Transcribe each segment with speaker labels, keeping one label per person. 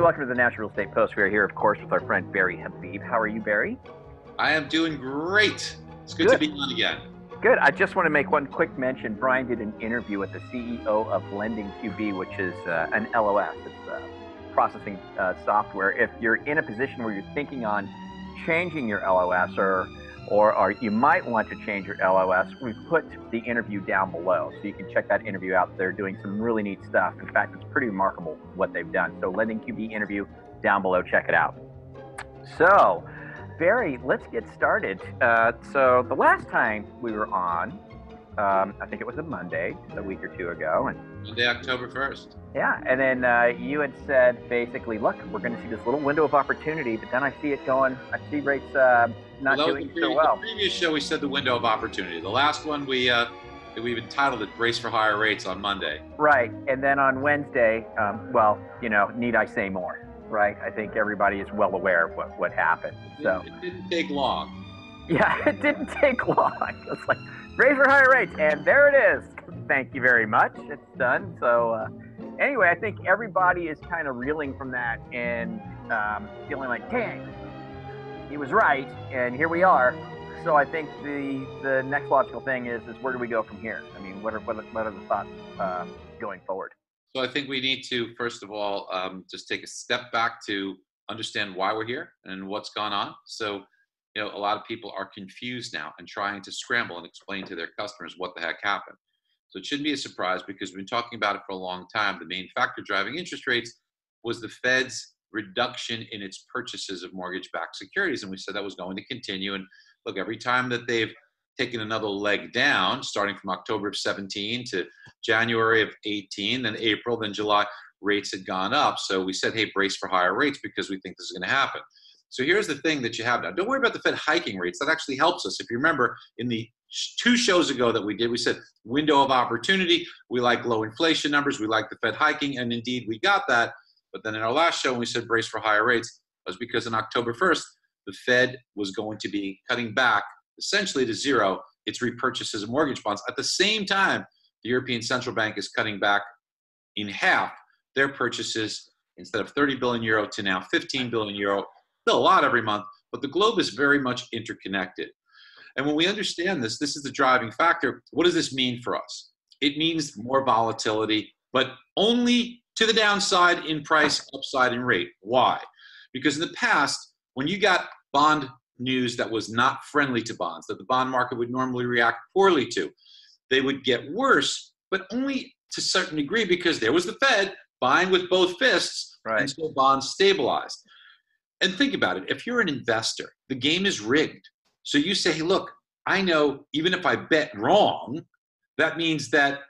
Speaker 1: welcome to the National Real Estate Post. We are here, of course, with our friend Barry Habib. How are you, Barry?
Speaker 2: I am doing great. It's good to be on again.
Speaker 1: Good. I just want to make one quick mention. Brian did an interview with the CEO of Lending QB, which is an LOS. It's processing software. If you're in a position where you're thinking on changing your LOS or you might want to change your LOS, we've put the interview down below. So you can check that interview out. They're doing some really neat stuff. In fact, it's pretty remarkable what they've done. So Lending QB interview down below. Check it out. So, Barry, let's get started. So the last time we were on, I think it was a Monday, a week or two ago.
Speaker 2: Monday, October 1st.
Speaker 1: Yeah, and then you had said basically, look, we're going to see this little window of opportunity, but then I see it going, I see rates not doing so well.
Speaker 2: The previous show, we said the window of opportunity. The last one, we've entitled it Brace for Higher Rates on Monday.
Speaker 1: Right, and then on Wednesday, well, need I say more? Right, I think everybody is well aware of what happened. So
Speaker 2: it didn't take long.
Speaker 1: Yeah, it didn't take long. It's like raise for higher rates, and there it is. Thank you very much. It's done. So anyway, I think everybody is kind of reeling from that and feeling like, dang, he was right, and here we are. So I think the next logical thing is where do we go from here? I mean, what are the thoughts going forward?
Speaker 2: So I think we need to, first of all, just take a step back to understand why we're here and what's gone on. So, a lot of people are confused now and trying to scramble and explain to their customers what the heck happened. So it shouldn't be a surprise because we've been talking about it for a long time. The main factor driving interest rates was the Fed's reduction in its purchases of mortgage-backed securities. And we said that was going to continue. And look, every time that they've taken another leg down, starting from October of 17 to January of 18, then April, then July, rates had gone up. So we said, hey, brace for higher rates because we think this is going to happen. So here's the thing that you have now. Don't worry about the Fed hiking rates. That actually helps us. If you remember, in the 2 shows ago that we did, we said window of opportunity. We like low inflation numbers. We like the Fed hiking. And indeed, we got that. But then in our last show, when we said brace for higher rates, it was because on October 1st, the Fed was going to be cutting back essentially to zero its repurchases of mortgage bonds. At the same time, the European Central Bank is cutting back in half their purchases instead of 30 billion euro to now 15 billion euro. Still a lot every month, but the globe is very much interconnected. And when we understand this, this is the driving factor. What does this mean for us? It means more volatility, but only to the downside in price, upside in rate. Why? Because in the past, when you got bond news that was not friendly to bonds, that the bond market would normally react poorly to, they would get worse, but only to a certain degree because there was the Fed buying with both fists,
Speaker 1: right,
Speaker 2: and so bonds stabilized. And think about it. If you're an investor, the game is rigged. So you say, hey, look, I know even if I bet wrong, that means that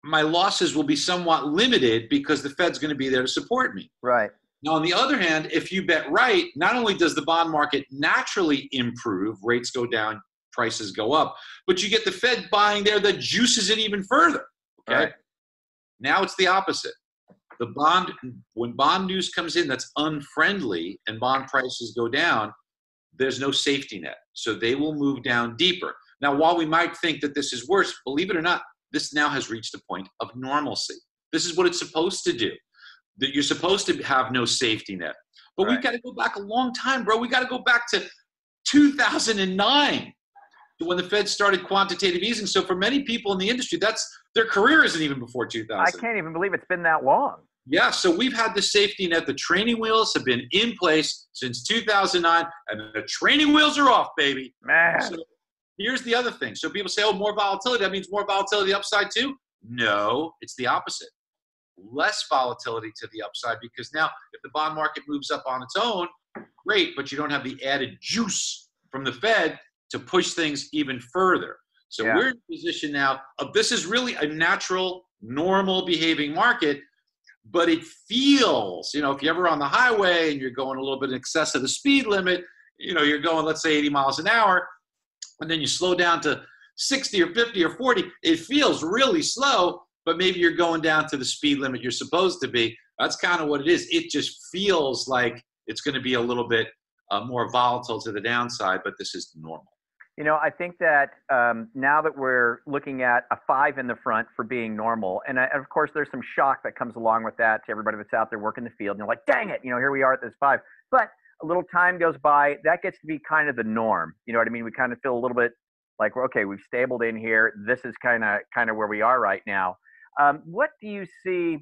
Speaker 2: my losses will be somewhat limited because the Fed's going to be there to support me.
Speaker 1: Right.
Speaker 2: Now, on the other hand, if you bet right, not only does the bond market naturally improve, rates go down, prices go up, but you get the Fed buying there that juices it even further. Okay.
Speaker 1: Right.
Speaker 2: Now it's the opposite. When bond news comes in that's unfriendly and bond prices go down, there's no safety net. So they will move down deeper. Now, while we might think that this is worse, believe it or not, this now has reached a point of normalcy. This is what it's supposed to do. That you're supposed to have no safety net. But
Speaker 1: right,
Speaker 2: we've got to go back a long time, bro. We got to go back to 2009 when the Fed started quantitative easing. So for many people in the industry, their career isn't even before 2000.
Speaker 1: I can't even believe it's been that long.
Speaker 2: Yeah, so we've had the safety net. The training wheels have been in place since 2009, and the training wheels are off, baby.
Speaker 1: Man.
Speaker 2: So here's the other thing. So people say, oh, more volatility. That means more volatility upside too? No, it's the opposite. Less volatility to the upside because now if the bond market moves up on its own, great, but you don't have the added juice from the Fed to push things even further. So we're in a position now of this is really a natural, normal behaving market, but it feels, if you're ever on the highway and you're going a little bit in excess of the speed limit, you're going, let's say 80 miles an hour, and then you slow down to 60 or 50 or 40, it feels really slow, but maybe you're going down to the speed limit you're supposed to be. That's kind of what it is. It just feels like it's going to be a little bit more volatile to the downside, but this is normal.
Speaker 1: You know, I think that now that we're looking at a 5 in the front for being normal, and of course there's some shock that comes along with that to everybody that's out there working the field. And you're like, dang it, you know, here we are at this 5. But a little time goes by, that gets to be kind of the norm. You know what I mean? We kind of feel a little bit like, okay, we've stabled in here. This is kind of where we are right now. What do you see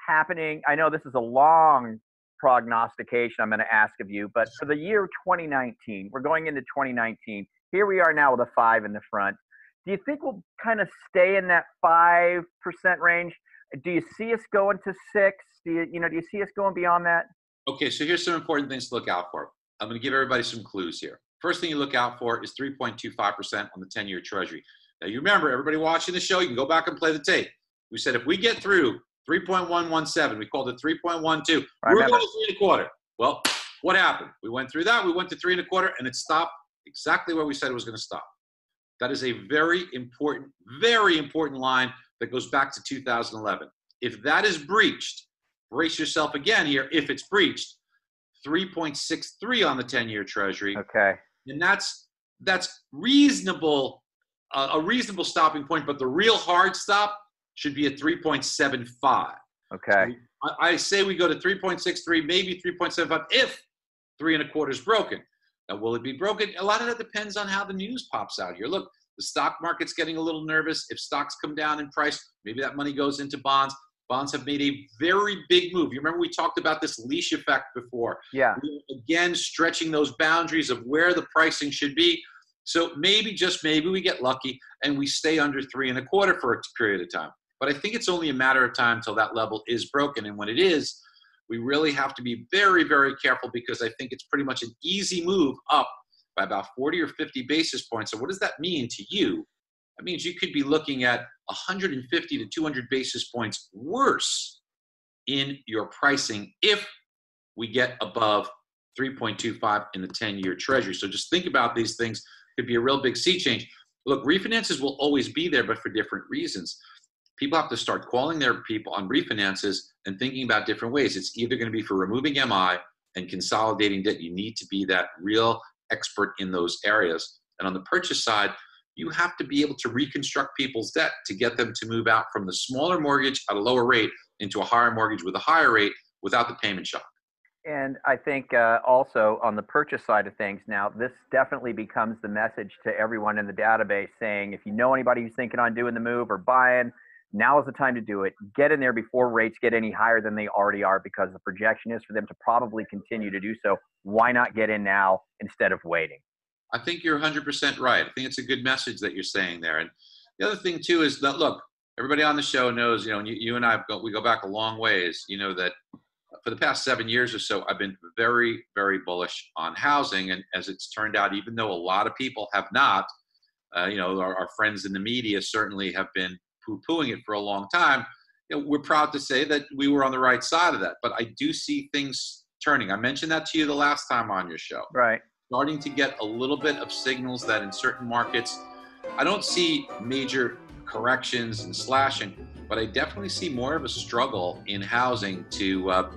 Speaker 1: happening? I know this is a long prognostication I'm going to ask of you, but for the year 2019, we're going into 2019. Here we are now with a 5 in the front. Do you think we'll kind of stay in that 5% range? Do you see us going to 6? Do you see us going beyond that?
Speaker 2: Okay, so here's some important things to look out for. I'm going to give everybody some clues here. First thing you look out for is 3.25% on the 10-year Treasury. Now, you remember, everybody watching the show, you can go back and play the tape. We said if we get through 3.117, we called it 3.12, we're going to 3.25. Well, what happened? We went through that. We went to 3.25, and it stopped exactly where we said it was going to stop. That is a very important line that goes back to 2011. If that is breached, brace yourself again here. If it's breached, 3.63 on the 10-year Treasury.
Speaker 1: Okay.
Speaker 2: And that's reasonable, a reasonable stopping point, but the real hard stop should be at 3.75.
Speaker 1: Okay.
Speaker 2: So I say we go to 3.63, maybe 3.75 if 3.25 is broken. Now, will it be broken? A lot of that depends on how the news pops out here. Look, the stock market's getting a little nervous. If stocks come down in price, maybe that money goes into bonds. Bonds have made a very big move. You remember we talked about this leash effect before.
Speaker 1: Yeah.
Speaker 2: Again, stretching those boundaries of where the pricing should be. So maybe, just maybe, we get lucky and we stay under 3.25 for a period of time. But I think it's only a matter of time till that level is broken. And when it is, we really have to be very, very careful, because I think it's pretty much an easy move up by about 40 or 50 basis points. So what does that mean to you? That means you could be looking at 150 to 200 basis points worse in your pricing if we get above 3.25 in the 10-year Treasury. So just think about these things. It could be a real big sea change. Look, refinances will always be there, but for different reasons. People have to start calling their people on refinances and thinking about different ways. It's either going to be for removing MI and consolidating debt. You need to be that real expert in those areas. And on the purchase side, you have to be able to reconstruct people's debt to get them to move out from the smaller mortgage at a lower rate into a higher mortgage with a higher rate without the payment shock.
Speaker 1: And I think also on the purchase side of things now, this definitely becomes the message to everyone in the database saying, if you know anybody who's thinking on doing the move or buying, now is the time to do it. Get in there before rates get any higher than they already are, because the projection is for them to probably continue to do so. Why not get in now instead of waiting?
Speaker 2: I think you're 100% right. I think it's a good message that you're saying there. And the other thing too is that, look, everybody on the show knows, you and I, we go back a long ways, that for the past 7 years or so, I've been very, very bullish on housing. And as it's turned out, even though a lot of people have not, our friends in the media certainly have been poo-pooing it for a long time, we're proud to say that we were on the right side of that. But I do see things turning. I mentioned that to you the last time on your show.
Speaker 1: Right.
Speaker 2: Starting to get a little bit of signals that in certain markets, I don't see major corrections and slashing, but I definitely see more of a struggle in housing to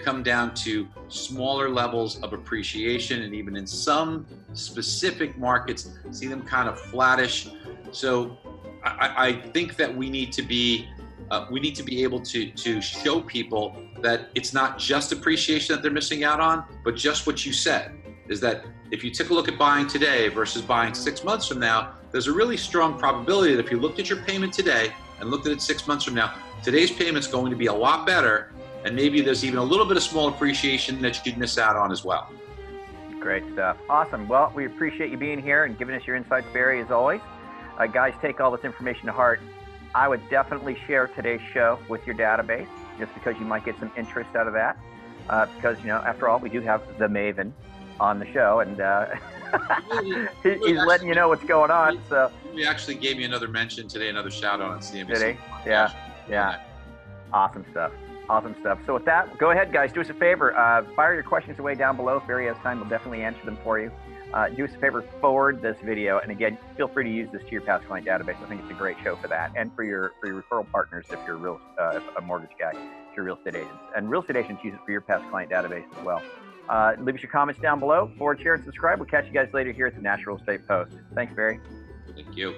Speaker 2: come down to smaller levels of appreciation, and even in some specific markets, see them kind of flattish. So I think that we need to be able to show people that it's not just appreciation that they're missing out on, but just what you said, is that if you took a look at buying today versus buying 6 months from now, there's a really strong probability that if you looked at your payment today and looked at it 6 months from now, today's payment's going to be a lot better, and maybe there's even a little bit of small appreciation that you'd miss out on as well.
Speaker 1: Great stuff. Awesome. Well, we appreciate you being here and giving us your insights, Barry, as always. Guys, take all this information to heart. I would definitely share today's show with your database, just because you might get some interest out of that. Because, after all, we do have the Maven on the show, and he's letting you know what's going on. So
Speaker 2: he actually gave me another mention today, another shout out on CNBC.
Speaker 1: Did he? Yeah. Awesome stuff. So with that, go ahead, guys. Do us a favor. Fire your questions away down below. If Barry has time, we'll definitely answer them for you. Do us a favor, forward this video. And again, feel free to use this to your past client database. I think it's a great show for that. And for your referral partners, if you're a mortgage guy, if you're real estate agents. And real estate agents use it for your past client database as well. Leave us your comments down below. Forward, share, and subscribe. We'll catch you guys later here at the National Real Estate Post. Thanks, Barry.
Speaker 2: Thank you.